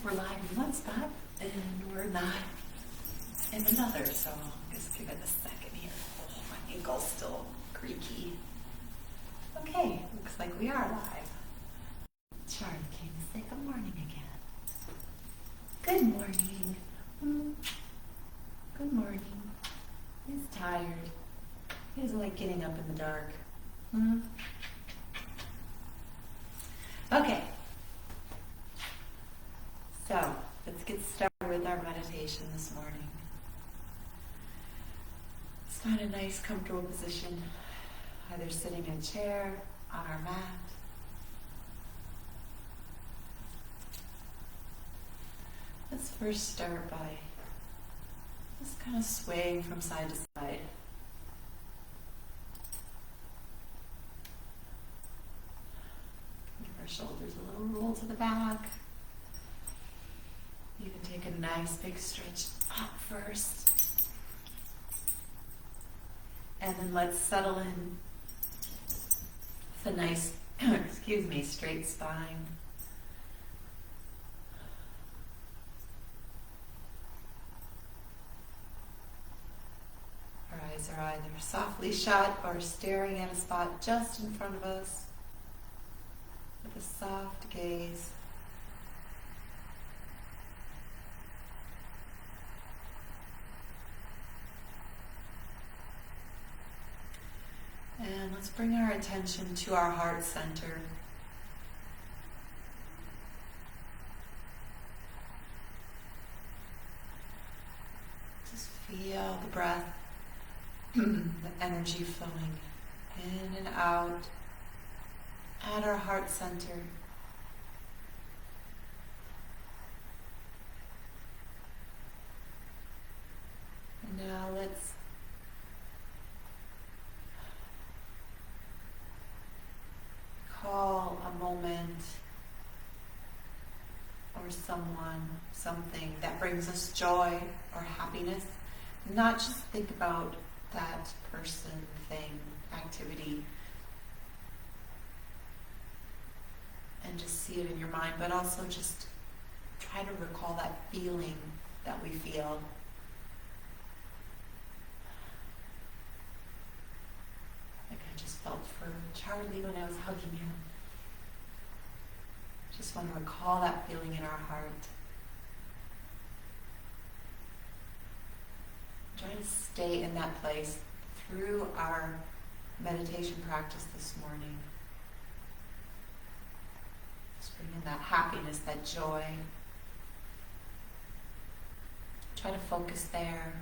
we're live in one spot and we're not in another, so I'll just give it a second here. Oh, my ankle's still creaky. Okay, looks like we are live. Charlie came to say good morning again. Good morning. Good morning. He's tired. He doesn't like getting up in the dark. Okay. So, let's get started with our meditation this morning. Let's find a nice, comfortable position, either sitting in a chair, on our mat. Let's first start by just kind of swaying from side to side. Give our shoulders a little roll to the back. You can take a nice big stretch up first. And then let's settle in with a nice, straight spine. Our eyes are either softly shut or staring at a spot just in front of us with a soft gaze. And let's bring our attention to our heart center. Just feel the breath, the energy flowing in and out at our heart center. And now let's call a moment or someone, something that brings us joy or happiness. Not just think about that person, thing, activity, and just see it in your mind, but also just try to recall that feeling that we feel. Like I just felt for Charlie when I was hugging him. Just want to recall that feeling in our heart. Try to stay in that place through our meditation practice this morning. Just bring in that happiness, that joy. Try to focus there.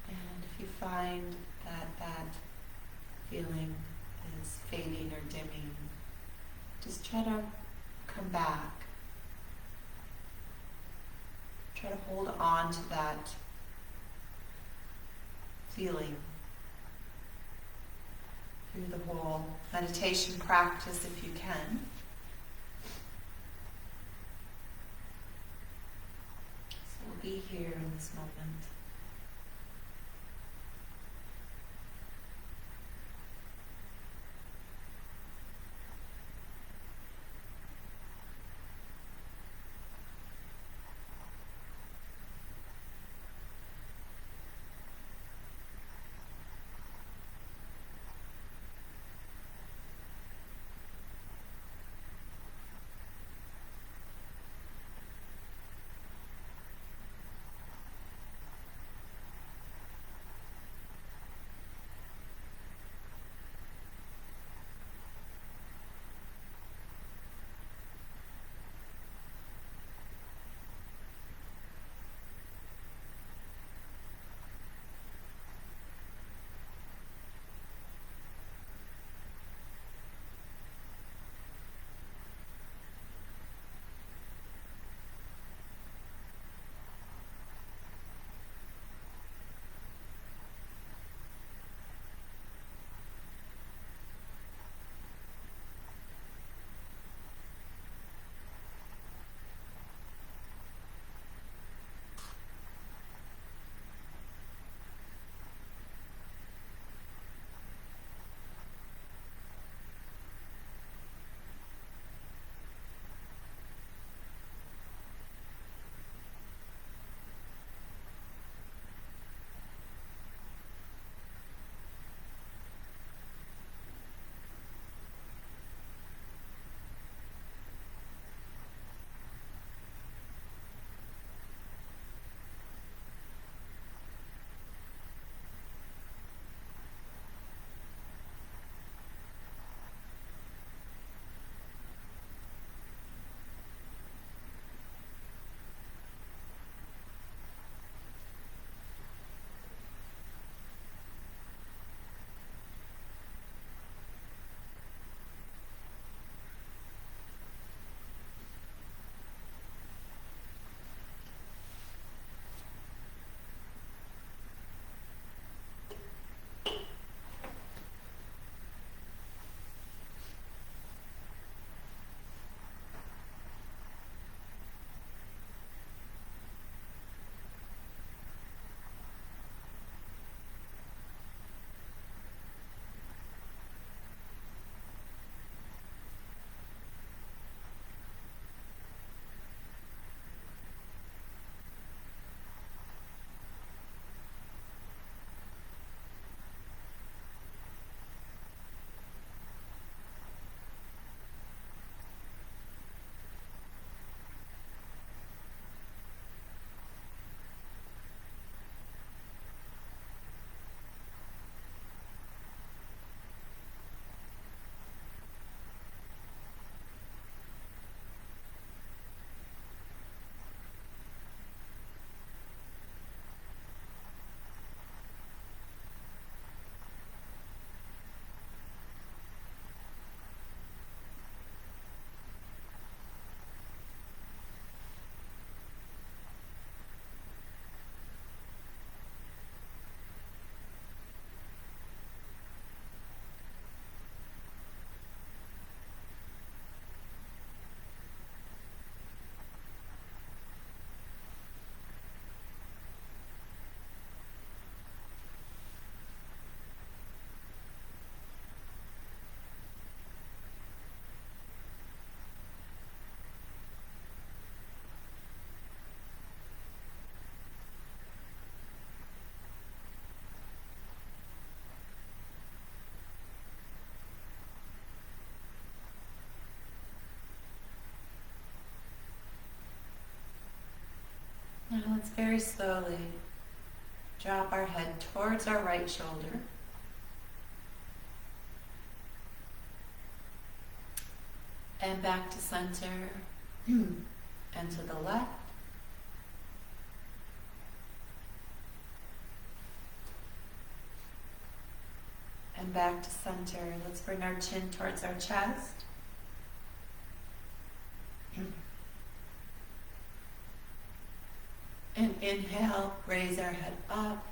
And if you find that that feeling is fading or dimming, just try to come back. Try to hold on to that feeling through the whole meditation practice if you can. So we'll be here in this moment. And let's very slowly drop our head towards our right shoulder. And back to center and to the left. And back to center. Let's bring our chin towards our chest. And inhale, raise our head up.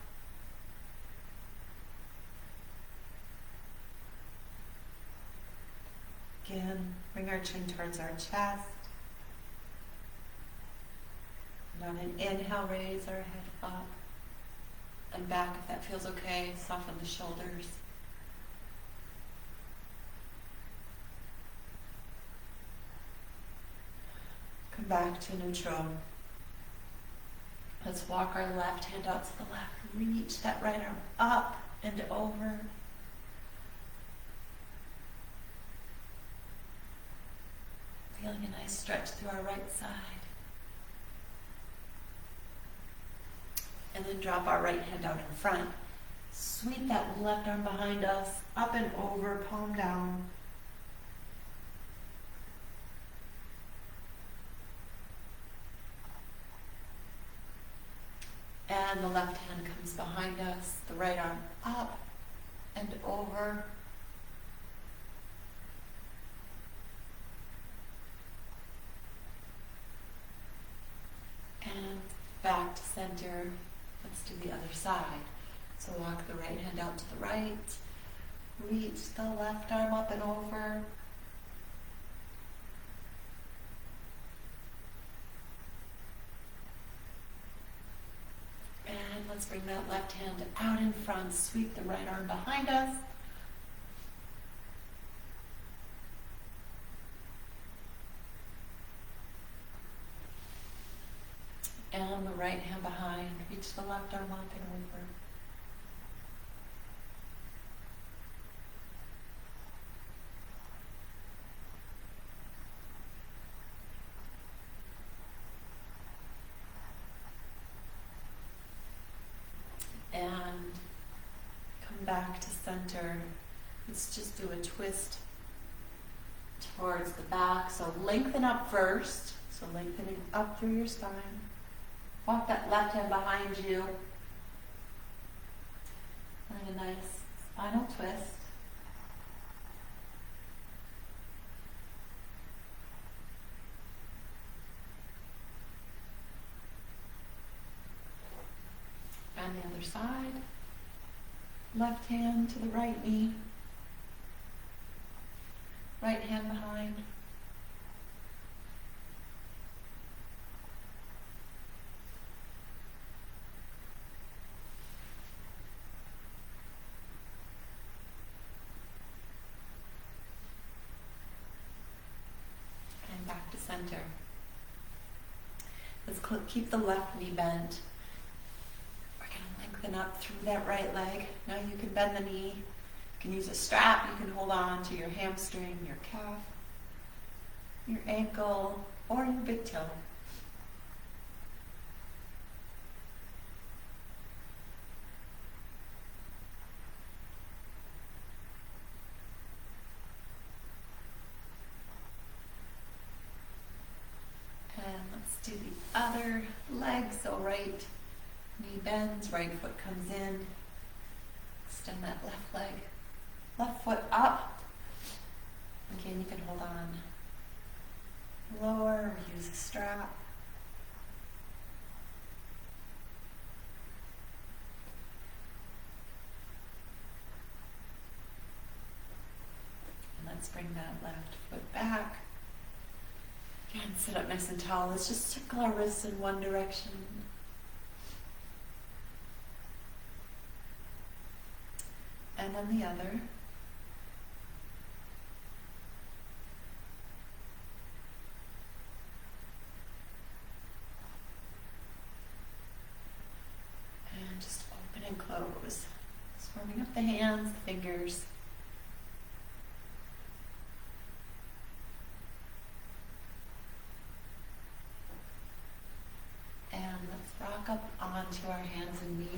Again, bring our chin towards our chest. And on an inhale, raise our head up and back if that feels okay. Soften the shoulders. Come back to neutral. Let's walk our left hand out to the left. Reach that right arm up and over. Feeling a nice stretch through our right side. And then drop our right hand out in front. Sweep that left arm behind us, up and over, palm down. And the left hand comes behind us, the right arm up and over. And back to center. Let's do the other side. So walk the right hand out to the right. Reach the left arm up and over. And let's bring that left hand out in front. Sweep the right arm behind us. And the right hand behind. Reach the left arm up and over. And come back to center. Let's just do a twist towards the back. So lengthen up first. So lengthening up through your spine. Walk that left hand behind you. And a nice spinal twist. And the other side. Left hand to the right knee. Right hand behind. And back to center. Let's keep the left knee bent. Lengthen up through that right leg. Now you can bend the knee. You can use a strap. You can hold on to your hamstring, your calf, your ankle, or your big toe. And let's do the other leg. So right knee bends, right foot comes in. Extend that left leg. Left foot up. Again, you can hold on. Lower or use a strap. And let's bring that left foot back. Again, sit up nice and tall. Let's just circle our wrists in one direction. And then the other. And just open and close. Just warming up the hands, the fingers. And let's rock rock up onto our hands and knees.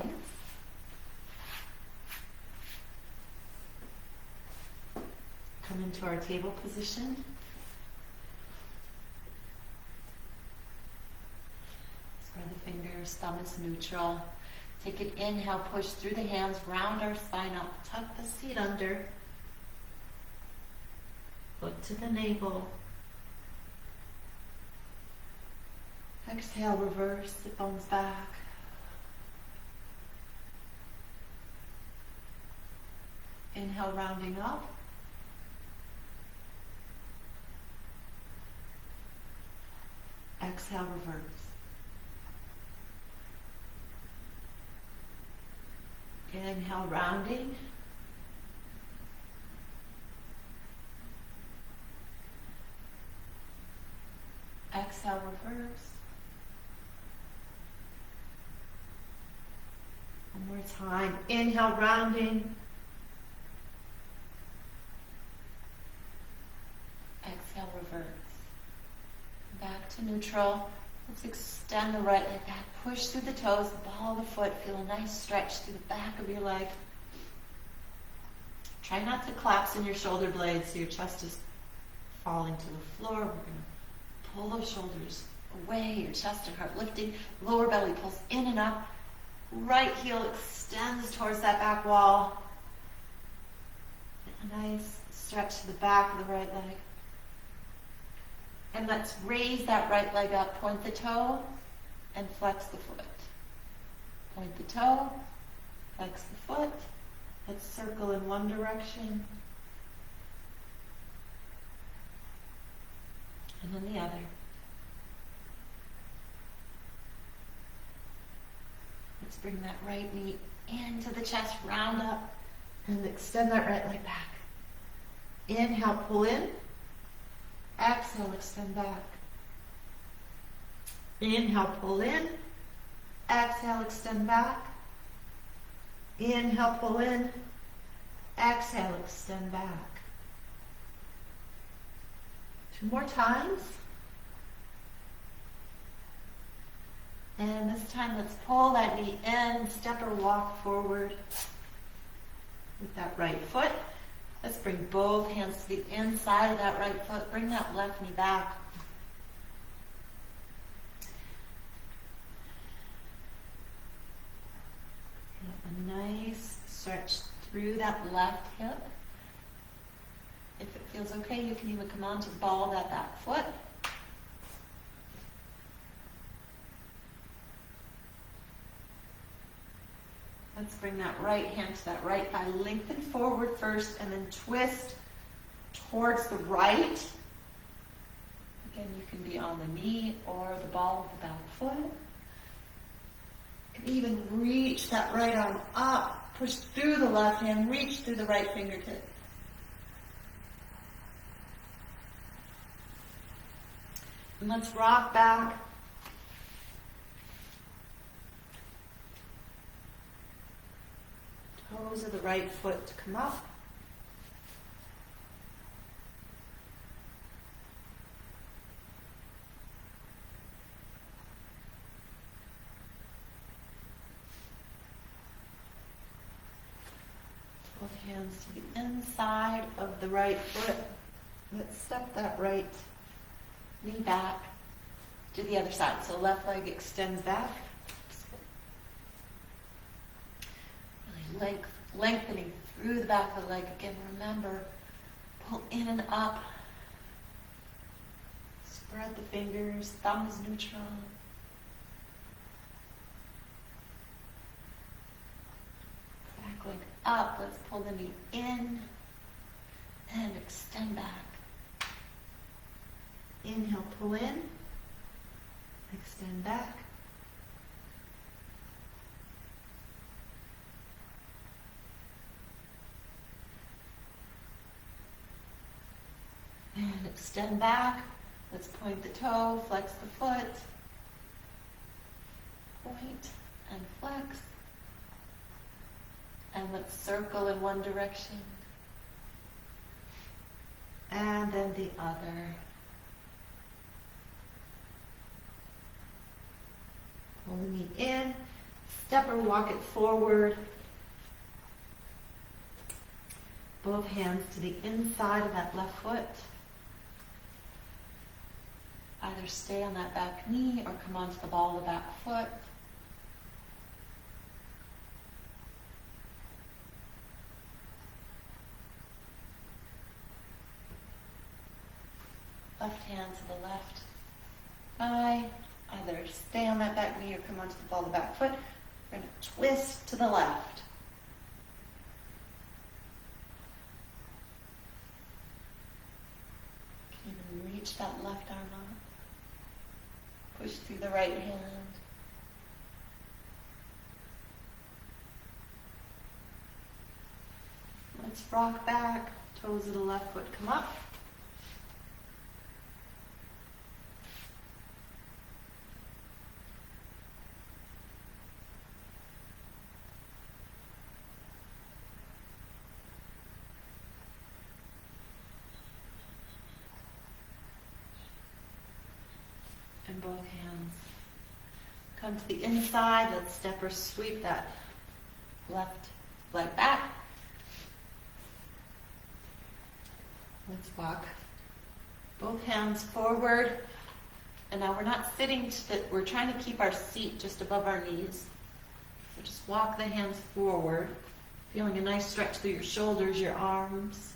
Come into our table position. Spread the fingers, thumb is neutral. Take an inhale, push through the hands, round our spine up, tuck the seat under. Look to the navel. Exhale, reverse the bones back. Inhale, rounding up. Exhale, reverse. Inhale, rounding. Exhale, reverse. One more time. Inhale, rounding. Exhale, reverse. Back to neutral. Let's extend the right leg back. Push through the toes, the ball of the foot. Feel a nice stretch through the back of your leg. Try not to collapse in your shoulder blades so your chest is falling to the floor. We're going to pull those shoulders away, your chest and heart lifting. Lower belly pulls in and up. Right heel extends towards that back wall. A nice stretch to the back of the right leg. And let's raise that right leg up. Point the toe and flex the foot. Point the toe, flex the foot. Let's circle in one direction. And then the other. Let's bring that right knee into the chest, round up, and extend that right leg back. Inhale, pull in. Exhale, extend back. Inhale, pull in. Exhale, extend back. Inhale, pull in. Exhale, extend back. 2 more times. And this time, let's pull that knee in, step or walk forward with that right foot. Let's bring both hands to the inside of that right foot. Bring that left knee back. A nice stretch through that left hip. If it feels okay, you can even come on to the ball of that back foot. Let's bring that right hand to that right thigh. Lengthen forward first and then twist towards the right. Again, you can be on the knee or the ball of the back foot. You can even reach that right arm up. Push through the left hand, reach through the right fingertip. And let's rock back. Toes of the right foot to come up. Both hands to the inside of the right foot. Let's step that right knee back to the other side. So left leg extends back. Lengthening through the back of the leg. Again, remember, pull in and up. Spread the fingers, thumb is neutral. Back leg up, let's pull the knee in and extend back. Inhale, pull in, extend back. And extend back. Let's point the toe, flex the foot. Point and flex. And let's circle in one direction. And then the other. Pull the knee in, step or walk it forward. Both hands to the inside of that left foot. Either stay on that back knee or come onto the ball of the back foot. Left hand to the left thigh. Either stay on that back knee or come onto the ball of the back foot. We're going to twist to the left. Can you reach that left arm up? Push through the right hand. Let's rock back. Toes of the left foot come up. And both hands come to the inside. Let's step or sweep that left leg back. Let's walk both hands forward. And now we're not sitting, we're trying to keep our seat just above our knees. So just walk the hands forward, feeling a nice stretch through your shoulders, your arms.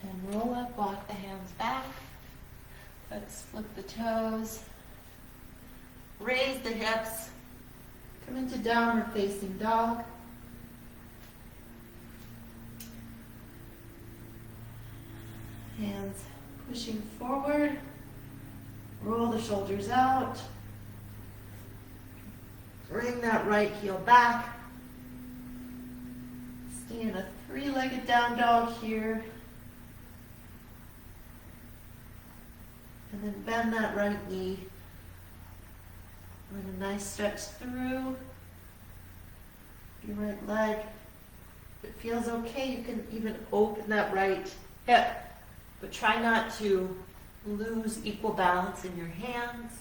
And roll up, walk the hands back. Let's flip the toes. Raise the hips. Come into downward facing dog. Hands pushing forward. Roll the shoulders out. Bring that right heel back. Stay in a three-legged down dog here. And then bend that right knee. Let a nice stretch through your right leg. If it feels okay, you can even open that right hip. But try not to lose equal balance in your hands.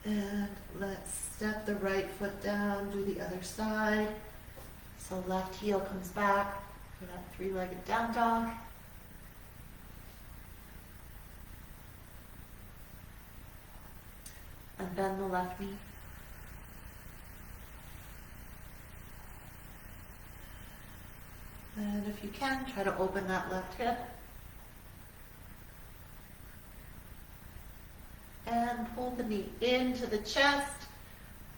And let's step the right foot down, do the other side. So left heel comes back for that three-legged down dog. And bend the left knee. And if you can, try to open that left hip. And pull the knee into the chest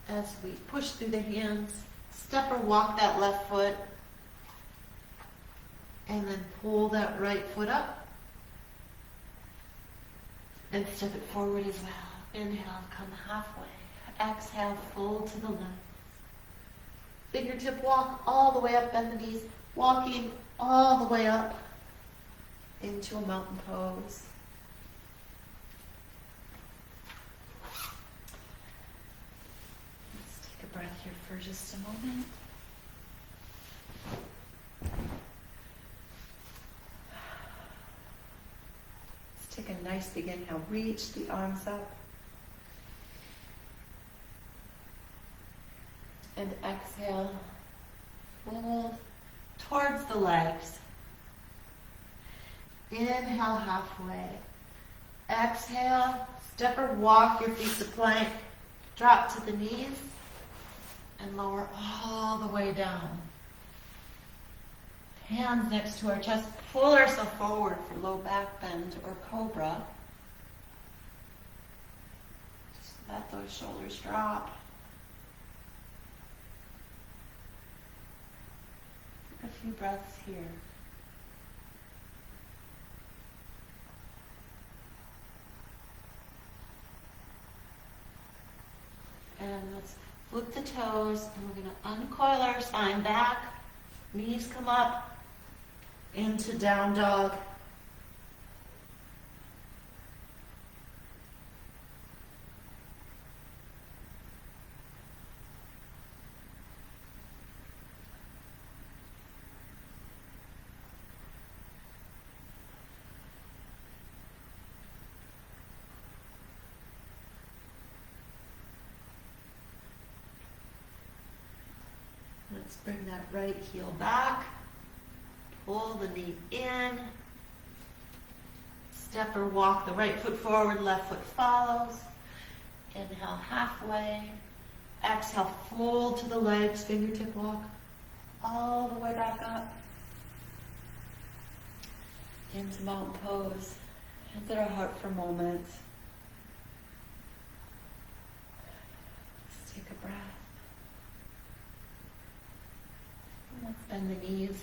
as we push through the hands. Step or walk that left foot. And then pull that right foot up. And step it forward as well. Inhale, come halfway. Exhale, fold to the left. Fingertip walk all the way up, bend the knees. Walking all the way up into a mountain pose. Let's take a breath here for just a moment. Let's take a nice big inhale. Reach the arms up. And exhale. Fold towards the legs. Inhale halfway. Exhale, step or walk your feet to plank. Drop to the knees and lower all the way down. Hands next to our chest. Pull ourselves forward for low back bend or cobra. Just let those shoulders drop. A few breaths here. And let's flip the toes, and we're going to uncoil our spine back. Knees come up into down dog. Let's bring that right heel back. Pull the knee in. Step or walk the right foot forward, left foot follows. Inhale halfway. Exhale, fold to the legs, fingertip walk all the way back up. Into mountain pose. Hands at our heart for a moment. Just take a breath. And let's bend the knees.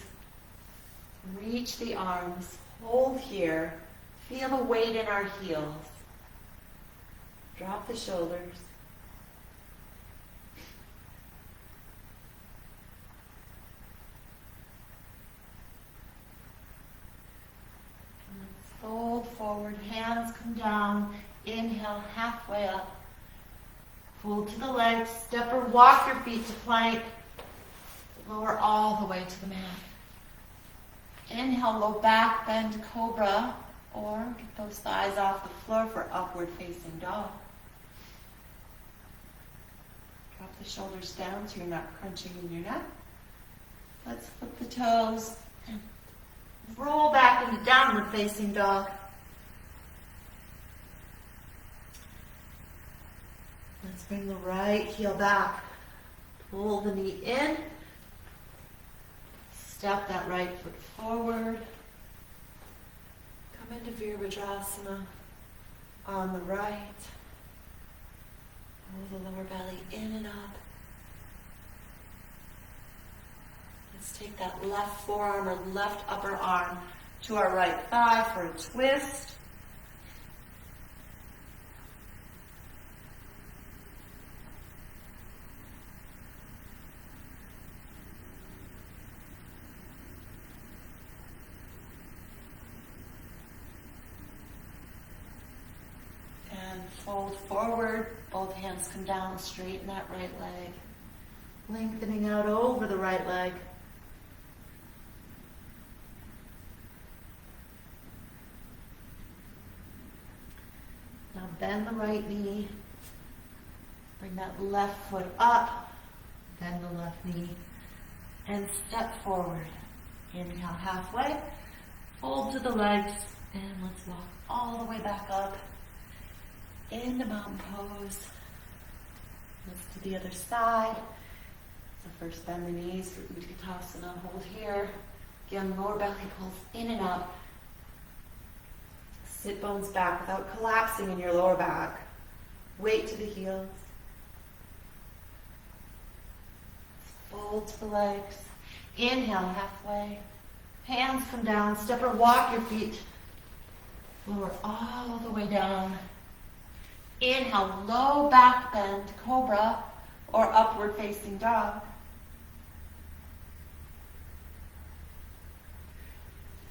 Reach the arms. Hold here. Feel the weight in our heels. Drop the shoulders. Fold forward, hands come down, inhale halfway up. Fold to the legs, step or walk your feet to plank. Lower all the way to the mat. Inhale, low back bend cobra, or get those thighs off the floor for upward facing dog. Drop the shoulders down so you're not crunching in your neck. Let's flip the toes. Roll back into downward facing dog. Let's bring the right heel back. Pull the knee in. Step that right foot forward. Come into Virabhadrasana on the right. Pull the lower belly in and up. Let's take that left forearm or left upper arm to our right thigh for a twist. And fold forward, both hands come down, straighten that right leg. Lengthening out over the right leg. Now bend the right knee, bring that left foot up, bend the left knee, and step forward. Inhale halfway, fold to the legs, and let's walk all the way back up into mountain pose. Let's do the other side. So first bend the knees for Utkatasana, hold here. Again, lower belly pulls in and up. Sit bones back without collapsing in your lower back. Weight to the heels. Fold to the legs. Inhale halfway. Hands come down. Step or walk your feet. Lower all the way down. Inhale, low back bend, cobra, or upward facing dog.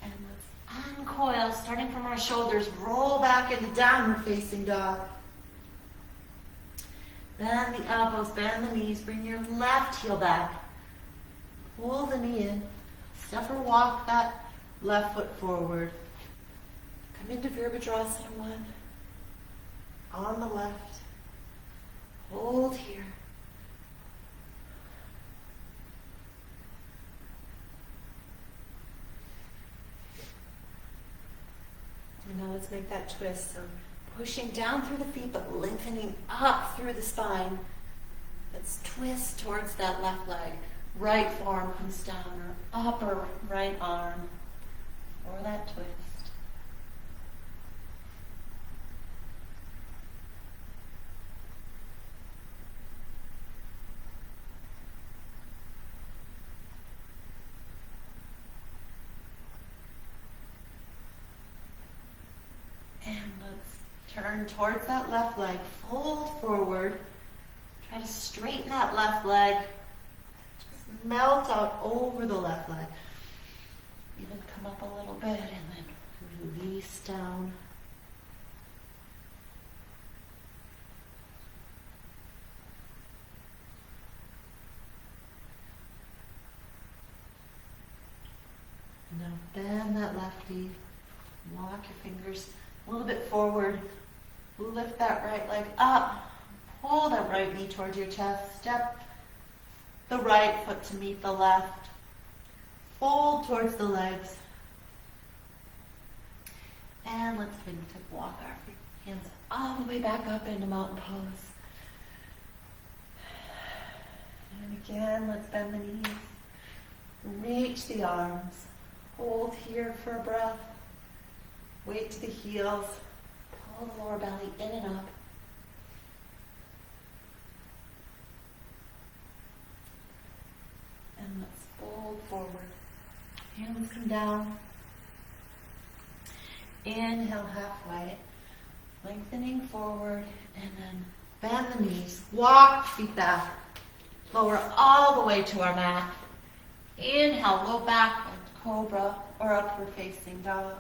And let's uncoil, starting from our shoulders, roll back into downward facing dog. Bend the elbows, bend the knees, bring your left heel back. Pull the knee in, step or walk that left foot forward. Come into Virabhadrasana 1. On the left. Hold here. And now let's make that twist. So pushing down through the feet, but lengthening up through the spine. Let's twist towards that left leg. Right forearm comes down, or upper right arm, or that twist. And let's turn towards that left leg. Fold forward. Try to straighten that left leg. Just melt out over the left leg. Even come up a little bit and then release down. Now bend that left knee. Walk your fingers a little bit forward. Lift that right leg up. Pull that right knee towards your chest. Step the right foot to meet the left. Fold towards the legs. And let's fingertip walk our hands all the way back up into mountain pose. And again, let's bend the knees. Reach the arms. Hold here for a breath. Weight to the heels. Pull the lower belly in and up. And let's fold forward. Hands come down. Inhale halfway. Lengthening forward. And then bend the knees. Walk feet back. Lower all the way to our mat. Inhale, low back bend, cobra or upward facing dog.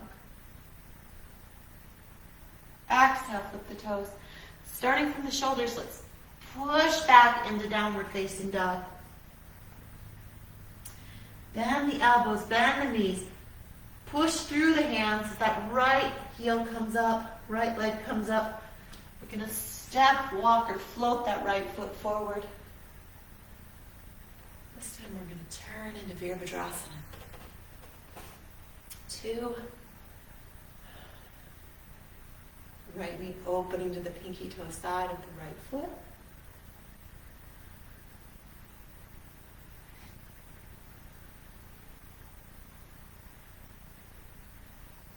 Exhale, flip the toes. Starting from the shoulders, let's push back into downward facing dog. Bend the elbows, bend the knees. Push through the hands as that right heel comes up, right leg comes up. We're going to step, walk, or float that right foot forward. This time we're going to turn into Virabhadrasana. 2. Right knee opening to the pinky toe side of the right foot.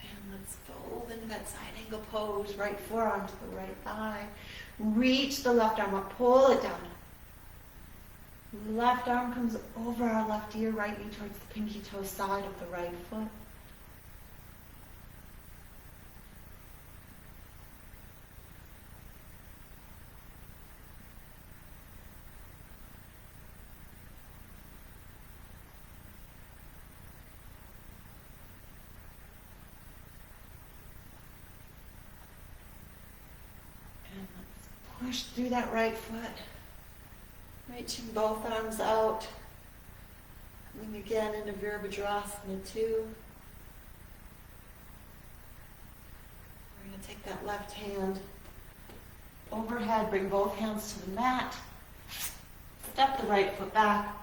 And let's fold into that side angle pose. Right forearm to the right thigh. Reach the left arm up, pull it down. Left arm comes over our left ear, right knee towards the pinky toe side of the right foot. And let's push through that right foot. Reaching both arms out. Coming again into Virabhadrasana 2. We're going to take that left hand overhead, bring both hands to the mat. Step the right foot back.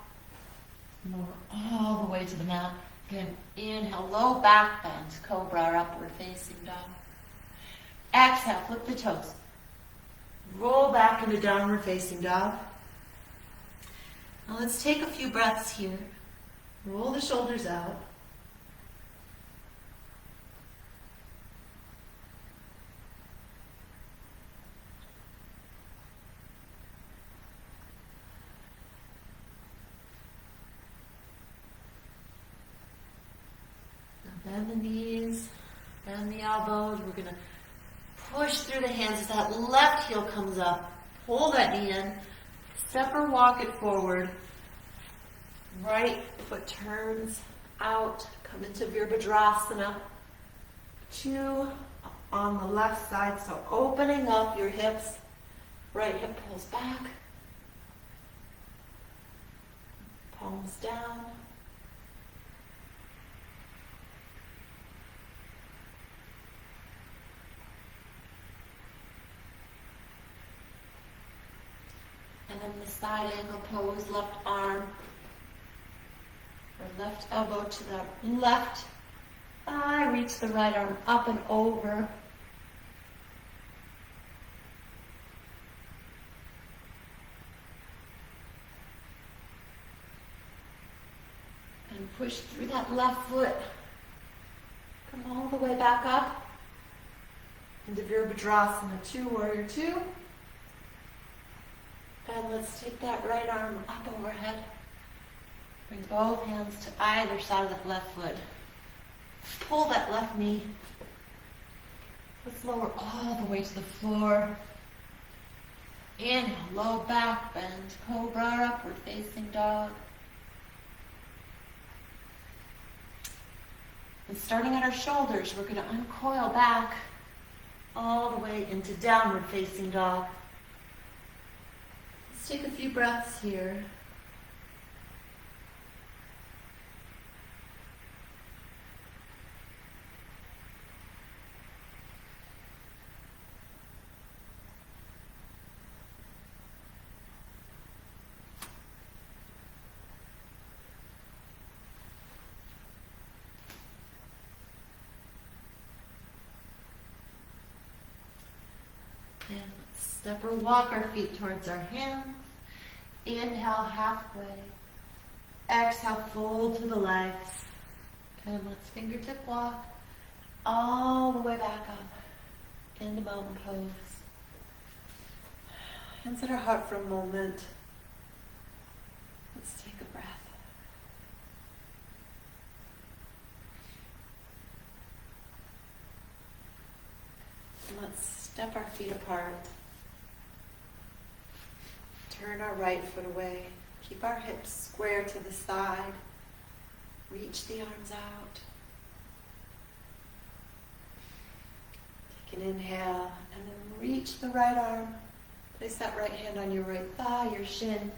Lower all the way to the mat. Again, inhale, low back bend, cobra or upward facing dog. Exhale, flip the toes. Roll back into downward facing dog. Now let's take a few breaths here. Roll the shoulders out. Now bend the knees, bend the elbows. We're going to push through the hands as that left heel comes up. Pull that knee in. Step or walk it forward. Right foot turns out. Come into Virabhadrasana 2 on the left side. So opening up your hips. Right hip pulls back. Palms down. And then the side angle pose, left arm or left elbow to the left thigh. Reach the right arm up and over. And push through that left foot. Come all the way back up into Virabhadrasana 2, Warrior 2. And let's take that right arm up overhead. Bring both hands to either side of that left foot. Pull that left knee. Let's lower all the way to the floor. Inhale, low back bend, cobra, upward facing dog. And starting at our shoulders, we're going to uncoil back all the way into downward facing dog. Let's take a few breaths here. And step or walk our feet towards our hands. Inhale halfway. Exhale, fold to the legs. And let's fingertip walk all the way back up into mountain pose. Hands at our heart for a moment. Let's take a breath. And let's step our feet apart. Turn our right foot away. Keep our hips square to the side. Reach the arms out. Take an inhale and then reach the right arm. Place that right hand on your right thigh, your shin,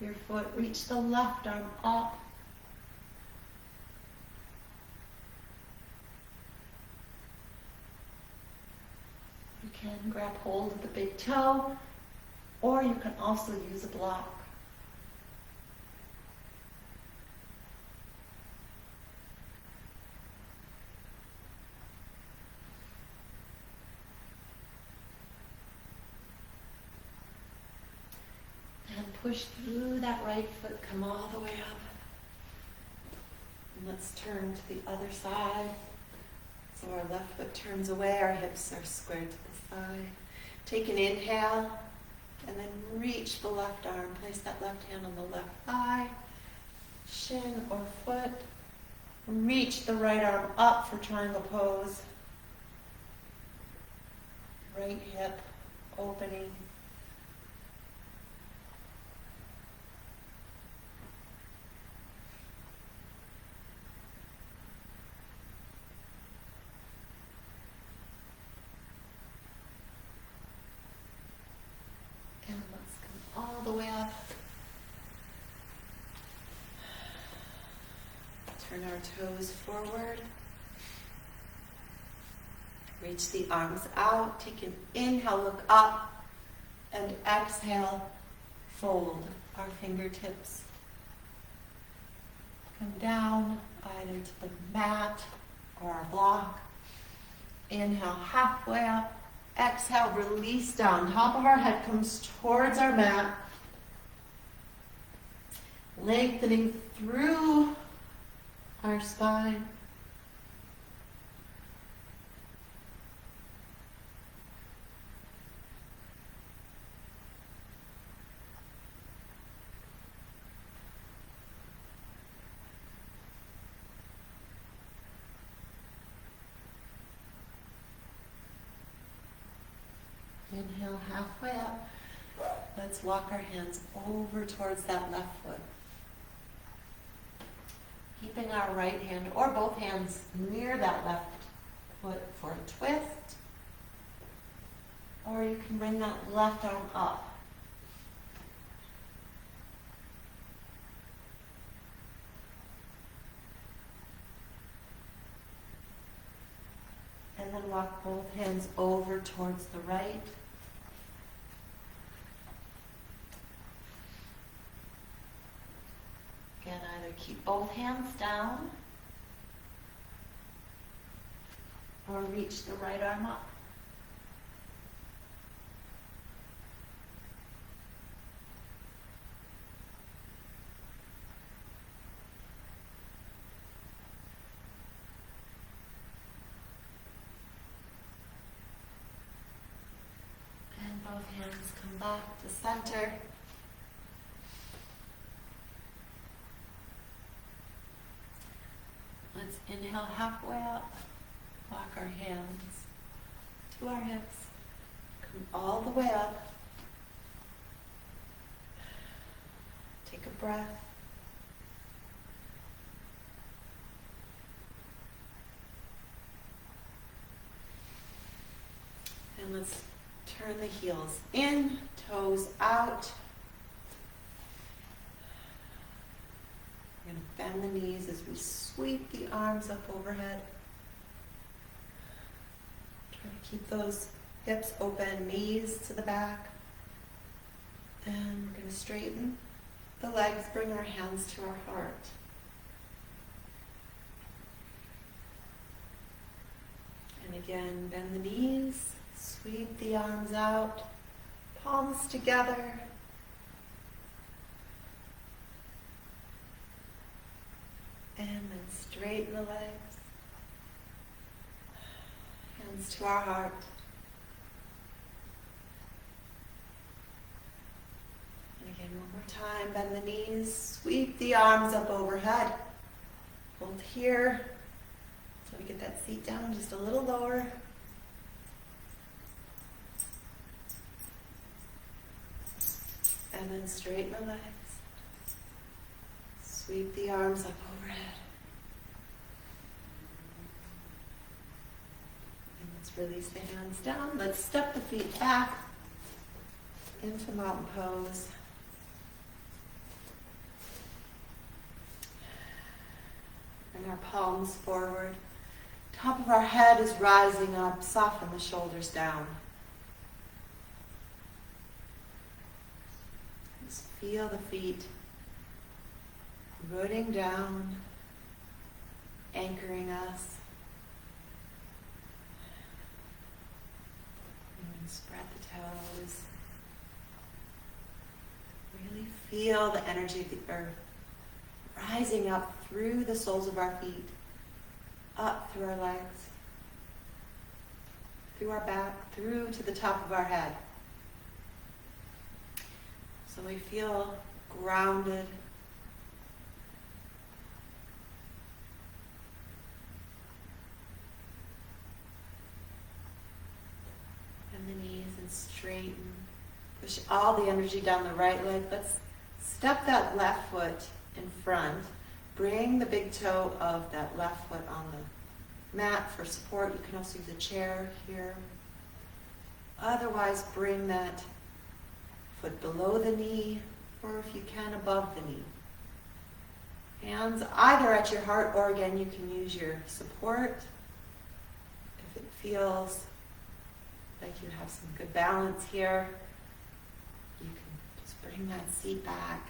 your foot. Reach the left arm up. You can grab hold of the big toe, or you can also use a block. And push through that right foot, come all the way up. And let's turn to the other side. So our left foot turns away, our hips are squared to the side. Take an inhale, and then reach the left arm. Place that left hand on the left thigh, shin or foot. Reach the right arm up for triangle pose. Right hip opening. And let's come all the way up. Turn our toes forward. Reach the arms out. Take an inhale, look up. And exhale, fold our fingertips. Come down either to the mat or our block. Inhale, halfway up. Exhale, release down. Top of our head comes towards our mat. Lengthening through our spine. Inhale, halfway up. Let's walk our hands over towards that left foot. Keeping our right hand or both hands near that left foot for a twist. Or you can bring that left arm up. And then walk both hands over towards the right. Again, either keep both hands down or reach the right arm up. And both hands come back to center. Let's inhale halfway up, walk our hands to our hips, come all the way up, take a breath, and let's turn the heels in, toes out. We're going to bend the knees as we sweep the arms up overhead. Try to keep those hips open, knees to the back. And we're going to straighten the legs, bring our hands to our heart. And again, bend the knees, Sweep the arms out, palms together. And then straighten the legs. Hands to our heart. And again, one more time, bend the knees, sweep the arms up overhead. Hold here, so we get that seat down just a little lower. And then straighten the legs. Sweep the arms up overhead. And let's release the hands down. Let's step the feet back into mountain pose. Bring our palms forward. Top of our head is rising up. Soften the shoulders down. Just feel the feet rooting down, anchoring us. And spread the toes. Really feel the energy of the earth rising up through the soles of our feet, up through our legs, through our back, through to the top of our head. So we feel grounded. Bend the knees and straighten. Push all the energy down the right leg. Let's step that left foot in front. Bring the big toe of that left foot on the mat for support. You can also use a chair here. Otherwise, bring that foot below the knee, or if you can, above the knee. Hands either at your heart, or again, you can use your support. If it feels like you have some good balance here, you can just bring that seat back.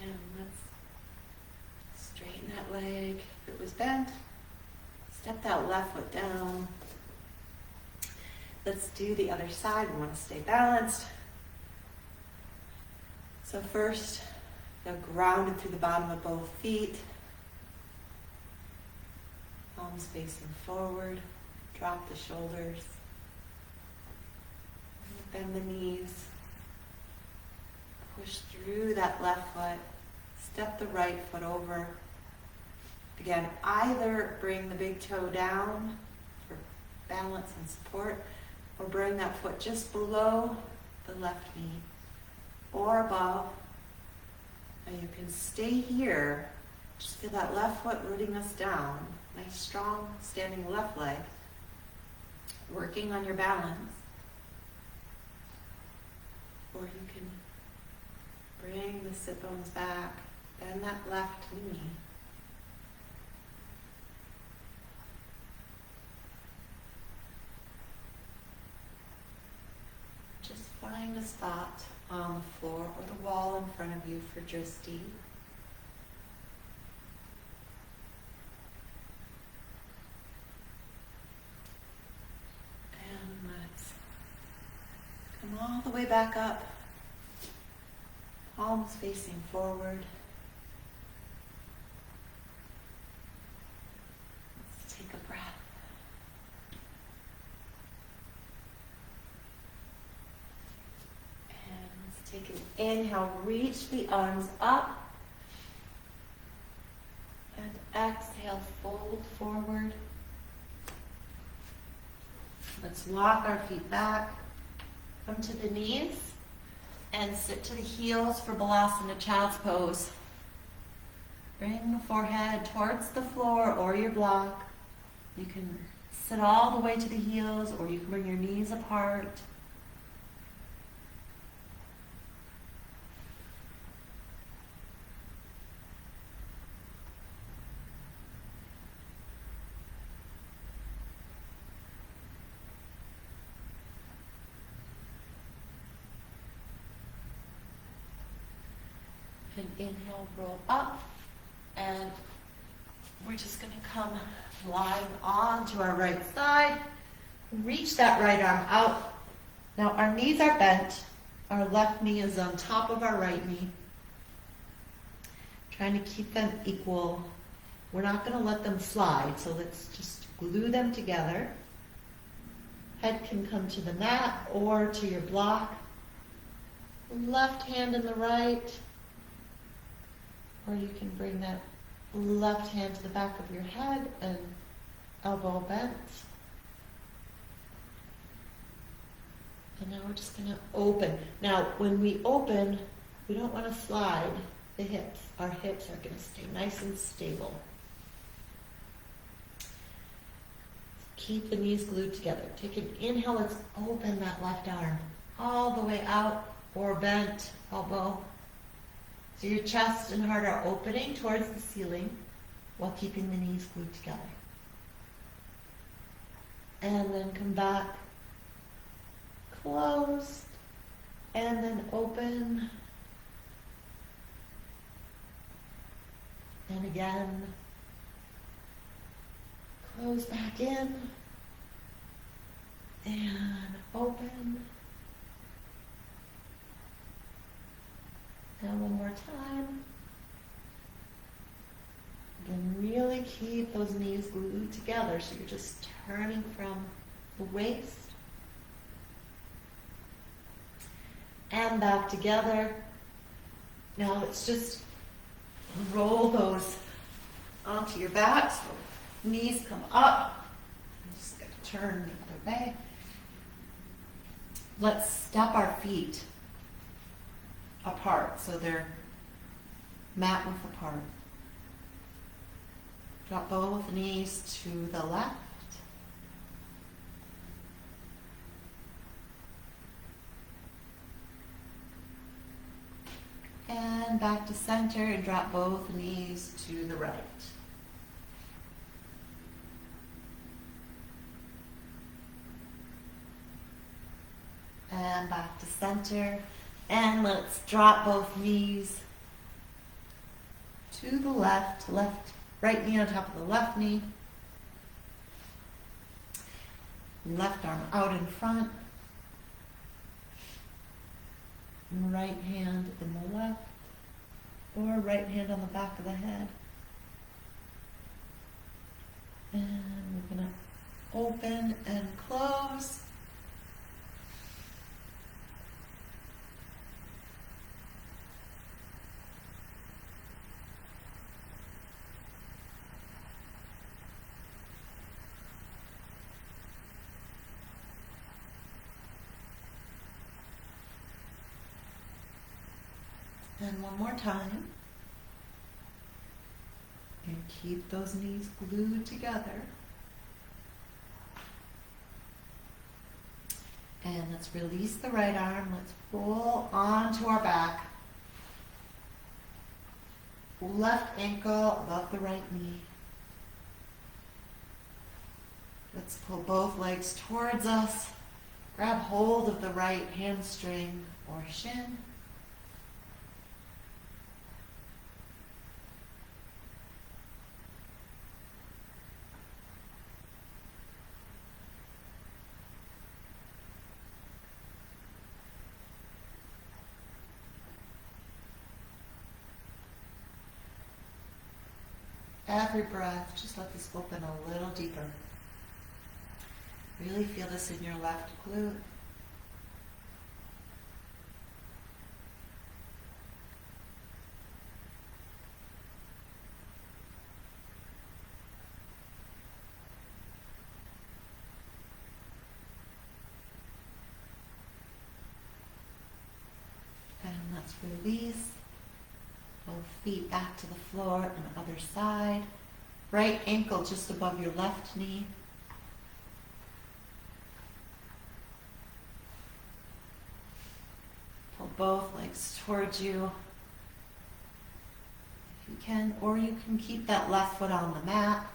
And let's straighten that leg. If it was bent, step that left foot down. Let's do the other side. We want to stay balanced. So first, feel grounded through the bottom of both feet. Palms facing forward. Drop the shoulders. Bend the knees. Push through that left foot. Step the right foot over. Again, either bring the big toe down for balance and support, or bring that foot just below the left knee or above. And you can stay here. Just feel that left foot rooting us down. Nice, strong, standing left leg. Working on your balance. Or you can bring the sit bones back. Bend that left knee. Just find a spot on the floor or the wall in front of you for drishti. And let's come all the way back up. Palms facing forward. Let's take a breath. And let's take an inhale. Reach the arms up. And exhale, fold forward. Let's walk our feet back. Come to the knees. And sit to the heels for Balasana Child's Pose. Bring the forehead towards the floor or your block. You can sit all the way to the heels, or you can bring your knees apart. And inhale, roll up. And we're just going to come lying onto our right side. Reach that right arm out. Now our knees are bent. Our left knee is on top of our right knee. Trying to keep them equal. We're not going to let them slide, so let's just glue them together. Head can come to the mat or to your block. Left hand in the right. Or you can bring that left hand to the back of your head and elbow bent. And now we're just going to open. Now, when we open, we don't want to slide the hips. Our hips are going to stay nice and stable. Keep the knees glued together. Take an inhale. Let's open that left arm all the way out or bent elbow. So your chest and heart are opening towards the ceiling while keeping the knees glued together. And then come back. Closed. And then open. And again. Close back in. And open. And one more time. And really keep those knees glued together so you're just turning from the waist. And back together. Now let's just roll those onto your back. So knees come up. I'm just going to turn the other way. Let's step our feet apart so they're mat width apart. Drop both knees to the left. And back to center and drop both knees to the right. And back to center. And let's drop both knees to the left. Right knee on top of the left knee. Left arm out in front. Right hand in the left, or right hand on the back of the head. And we're going to open and close. And one more time. And keep those knees glued together. And let's release the right arm. Let's pull onto our back. Left ankle above the right knee. Let's pull both legs towards us. Grab hold of the right hamstring or shin. Every breath, just let this open a little deeper. Really feel this in your left glute. And let's release. Both feet back to the floor and the other side. Right ankle just above your left knee. Pull both legs towards you if you can, or you can keep that left foot on the mat.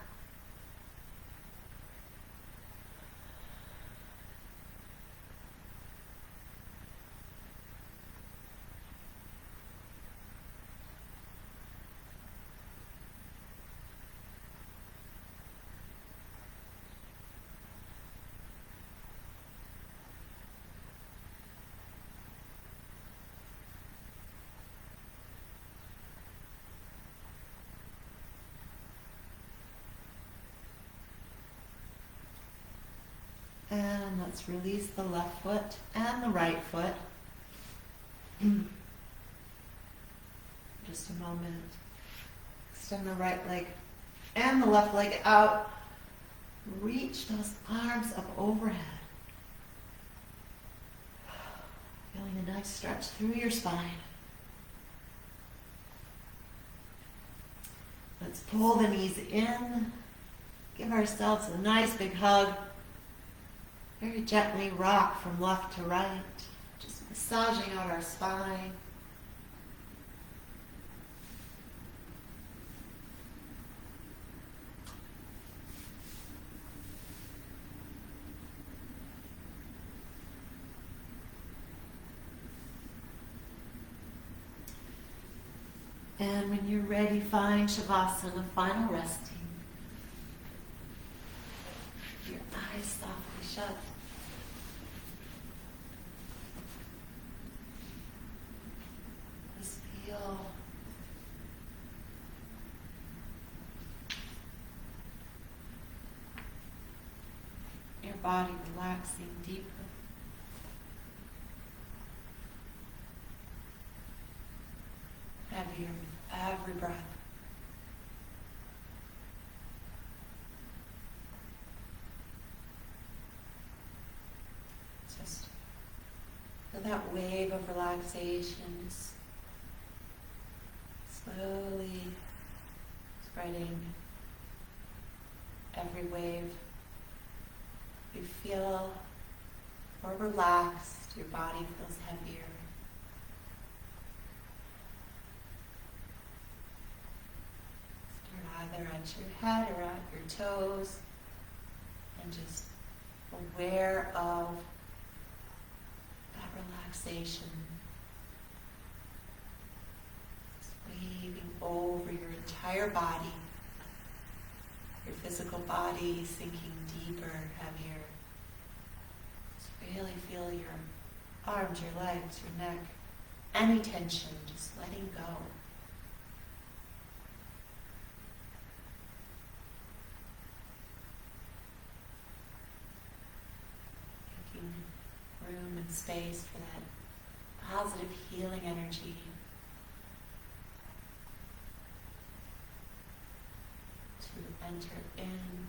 let's release the left foot and the right foot. Just a moment. Extend the right leg and the left leg out. Reach those arms up overhead. Feeling a nice stretch through your spine. Let's pull the knees in. Give ourselves a nice big hug. Very gently rock from left to right. Just massaging out our spine. And when you're ready, find Shavasana, final resting. Your eyes softly shut. Just feel your body relaxing deeply. Heavier with every breath. Just feel that wave of relaxation just slowly spreading every wave. You feel more relaxed, your body feels heavier. Either at your head or at your toes, and just aware of that relaxation, just waving over your entire body, your physical body sinking deeper, heavier. Just really feel your arms, your legs, your neck, any tension, just letting go. Room and space for that positive healing energy to enter in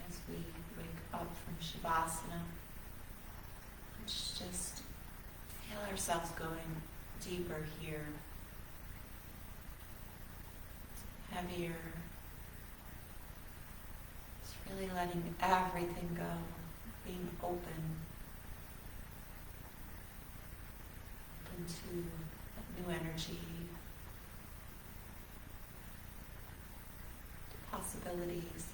as we wake up from Shavasana. Let's just feel ourselves going deeper here, heavier, just really letting everything go. Being open to new energy, to possibilities.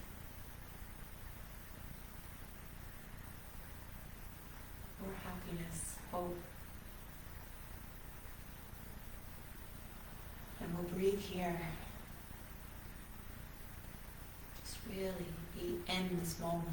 More happiness, hope. And we'll breathe here. Just really be in this moment.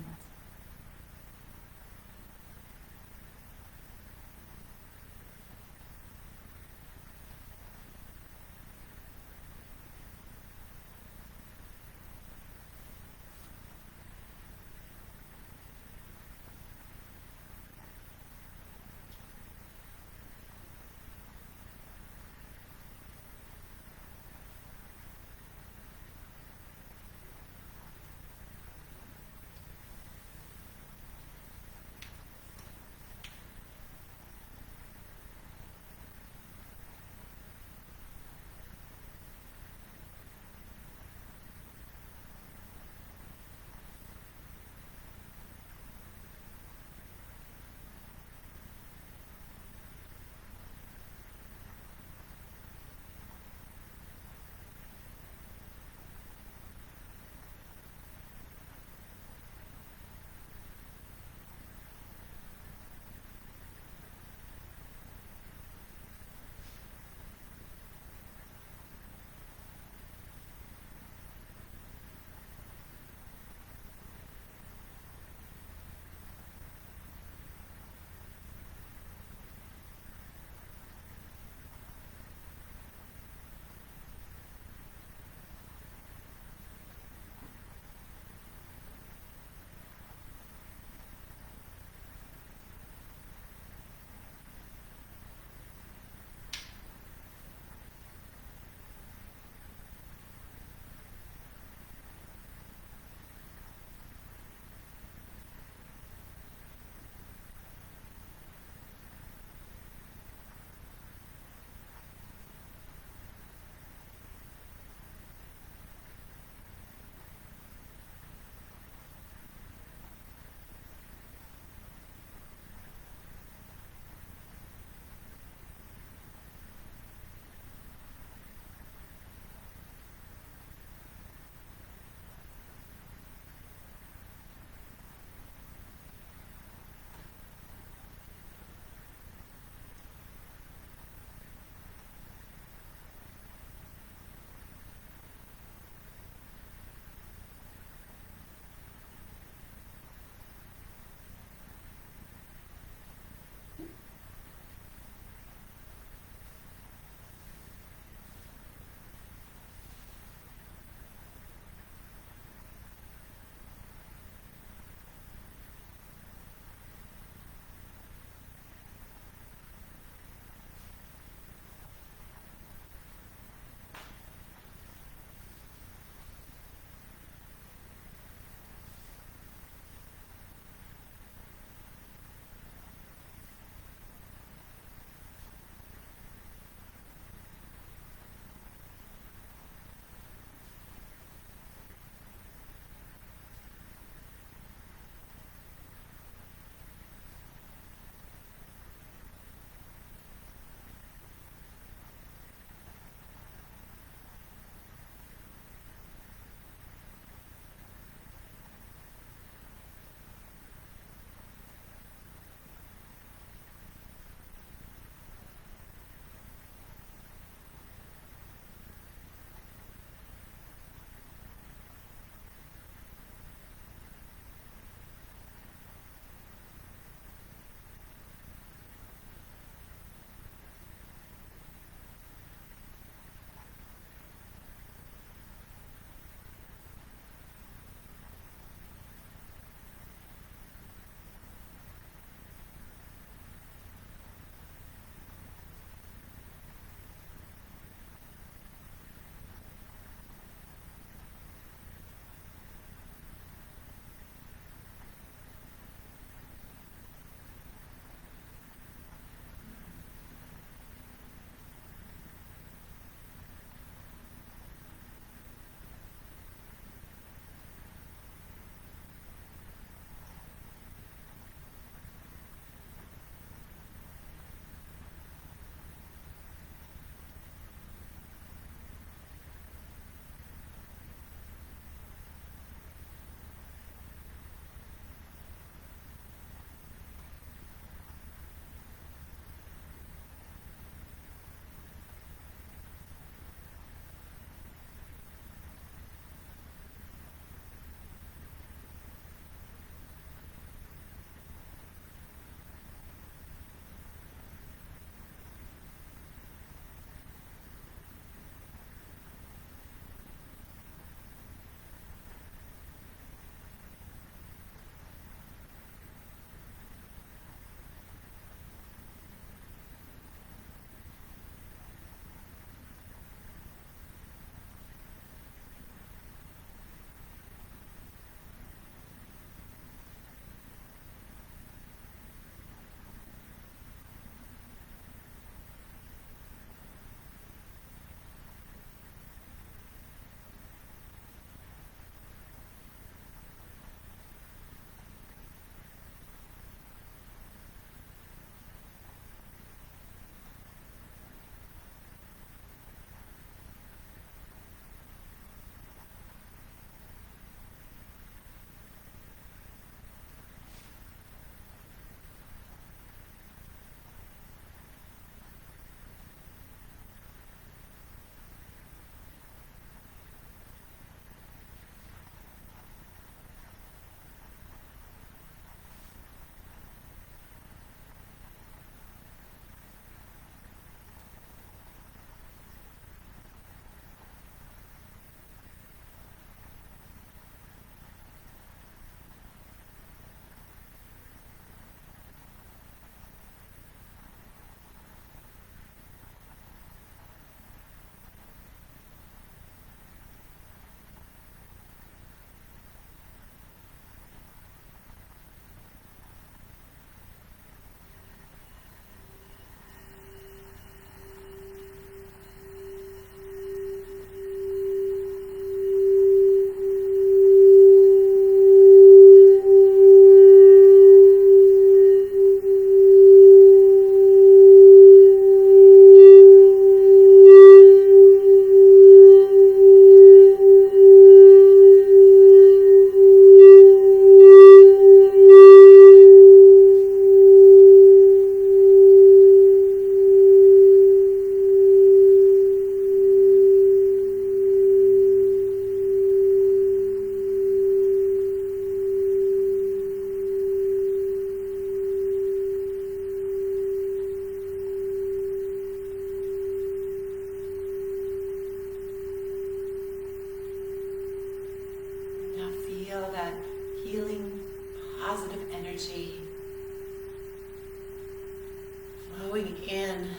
breathing in,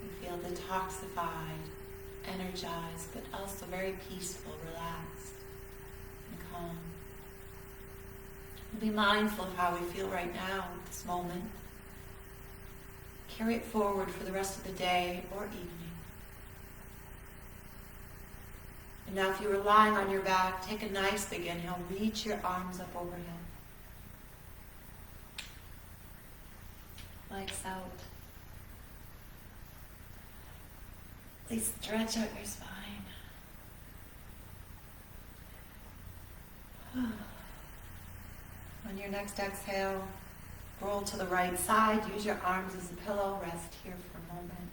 you feel detoxified, energized, but also very peaceful, relaxed, and calm. Be mindful of how we feel right now, at this moment. Carry it forward for the rest of the day or evening. And now if you were lying on your back, take a nice big inhale. Reach your arms up overhead. Legs out. Please stretch out your spine. On your next exhale, roll to the right side. Use your arms as a pillow. Rest here for a moment.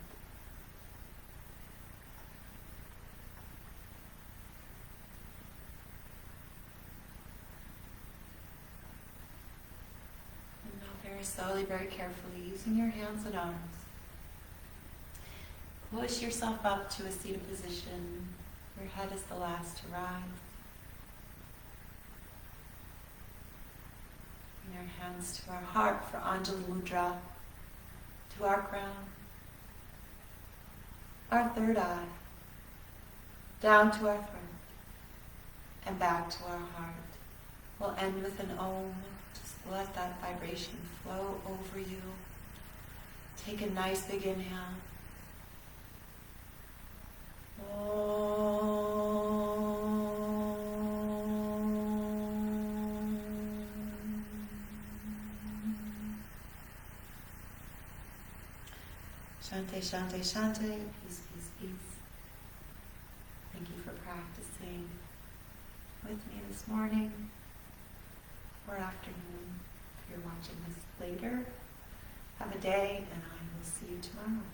And now very slowly, very carefully, using your hands and arms, push yourself up to a seated position. Your head is the last to rise. Bring our hands to our heart for Anjali Mudra, to our crown, our third eye, down to our throat, and back to our heart. We'll end with an Om. Just let that vibration flow over you. Take a nice big inhale. Shante, shante, shante, peace, peace, peace. Thank you for practicing with me this morning or afternoon. If you're watching this later, have a day, and I will see you tomorrow.